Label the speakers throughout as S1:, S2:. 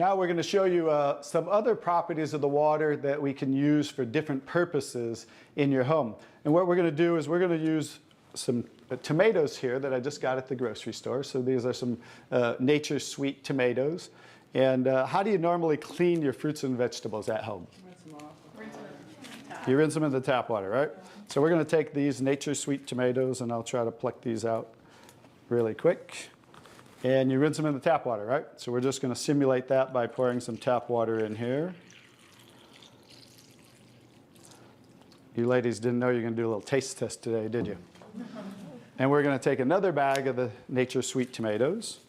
S1: now we're going to show you some other properties of the water that we can use for different purposes in your home. And what we're going to do is we're going to use some tomatoes here that I just got at the grocery store. So these are some Nature's Sweet tomatoes. And how do you normally clean your fruits and vegetables at home?
S2: Rinse them off.
S1: You rinse them in the tap water, right? So we're going to take these Nature's Sweet tomatoes, and I'll try to pluck these out really quick. And you rinse them in the tap water, right? So we're just going to simulate that by pouring some tap water in here. You ladies didn't know you were going to do a little taste test today, did you? And we're going to take another bag of the Nature's Sweet tomatoes,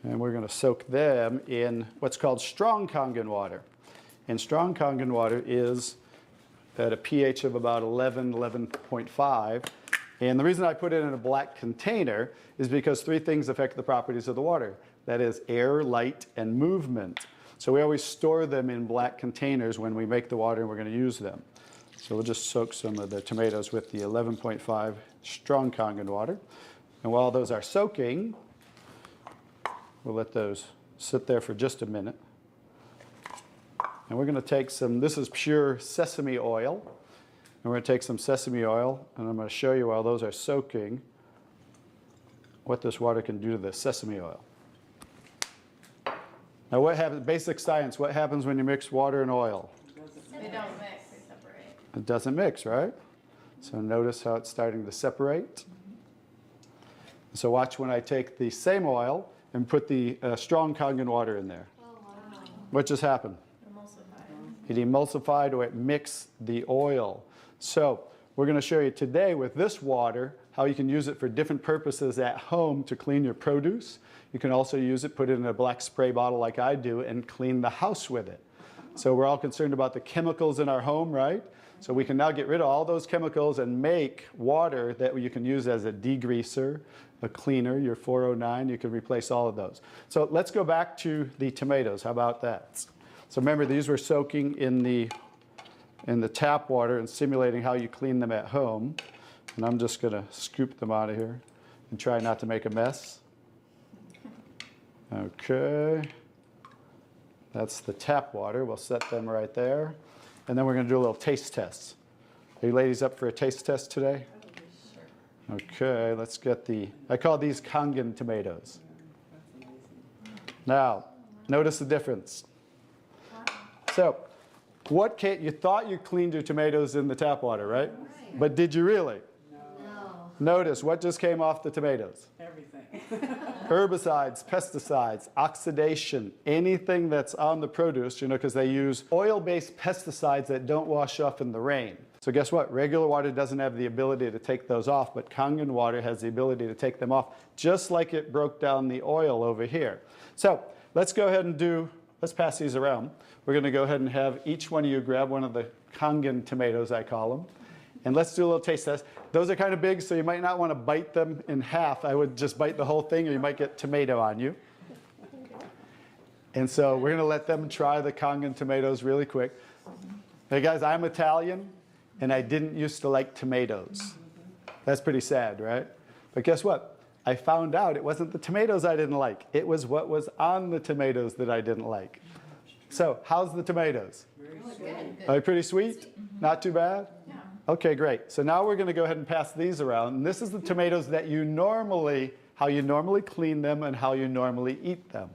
S1: and we're going to soak them in what's called strong Kangen water. And strong Kangen water is at a pH of about 11, 11.5. And the reason I put it in a black container is because three things affect the properties of the water. That is air, light, and movement. So we always store them in black containers when we make the water and we're going to use them. So we'll just soak some of the tomatoes with the 11.5 strong Kangen water. And while those are soaking, we'll let those sit there for just a minute. And we're going to take some, this is pure sesame oil. And we're going to take some sesame oil, and I'm going to show you while those are soaking what this water can do to the sesame oil. Now what happens, basic science, what happens when you mix water and oil?
S2: They don't mix, they separate.
S1: It doesn't mix, right? So notice how it's starting to separate. So watch when I take the same oil and put the strong Kangen water in there.
S2: Oh, wow.
S1: What just happened?
S2: Emulsified.
S1: It emulsified, or it mixed the oil. So we're going to show you today with this water how you can use it for different purposes at home to clean your produce. You can also use it, put it in a black spray bottle like I do, and clean the house with it. So we're all concerned about the chemicals in our home, right? So we can now get rid of all those chemicals and make water that you can use as a degreaser, a cleaner, your 409. You can replace all of those. So let's go back to the tomatoes. How about that? So remember, these were soaking in the tap water and simulating how you clean them at home. And I'm just going to scoop them out of here and try not to make a mess. Okay. That's the tap water. We'll set them right there. And then we're going to do a little taste test. Are you ladies up for a taste test today? Okay, let's get I call these Kangen tomatoes. Now, notice the difference. So, you thought you cleaned your tomatoes in the tap water, right? But did you really?
S2: No.
S1: Notice what just came off the tomatoes.
S2: Everything.
S1: Herbicides, pesticides, oxidation, anything that's on the produce, because they use oil-based pesticides that don't wash off in the rain. So guess what? Regular water doesn't have the ability to take those off, but Kangen water has the ability to take them off, just like it broke down the oil over here. So let's go ahead and let's pass these around. We're going to go ahead and have each one of you grab one of the Kangen tomatoes, I call them. And let's do a little taste test. Those are kind of big, so you might not want to bite them in half. I would just bite the whole thing, or you might get tomato on you. And so we're going to let them try the Kangen tomatoes really quick. Hey guys, I'm Italian, and I didn't used to like tomatoes. That's pretty sad, right? But guess what? I found out it wasn't the tomatoes I didn't like. It was what was on the tomatoes that I didn't like. So how's the tomatoes?
S2: Very sweet.
S1: Are they pretty sweet? Not too bad?
S2: Yeah.
S1: Okay, great. So now we're going to go ahead and pass these around. And this is the tomatoes that how you normally clean them and how you normally eat them.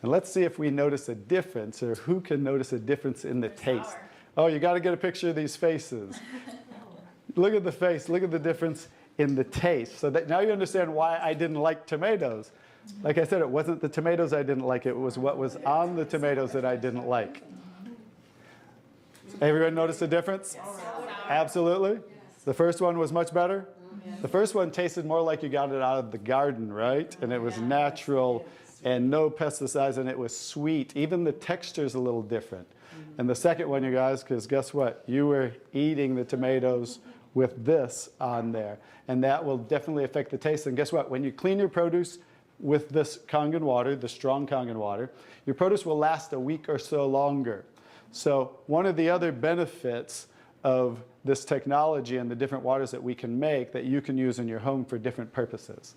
S1: And let's see if we notice a difference, or who can notice a difference in the taste.
S2: Sour.
S1: Oh, you got to get a picture of these faces. Look at the face. Look at the difference in the taste. So that now you understand why I didn't like tomatoes. Like I said, it wasn't the tomatoes I didn't like. It was what was on the tomatoes that I didn't like. Everyone notice the difference?
S2: Yes.
S1: Absolutely.
S2: Yes.
S1: The first one was much better.
S2: Yes.
S1: The first one tasted more like you got it out of the garden, right? And it was natural and no pesticides, and it was sweet. Even the texture's a little different. And the second one, you guys, because guess what? You were eating the tomatoes with this on there. And that will definitely affect the taste. And guess what? When you clean your produce with this Kangen water, the strong Kangen water, your produce will last a week or so longer. So one of the other benefits of this technology and the different waters that we can make that you can use in your home for different purposes.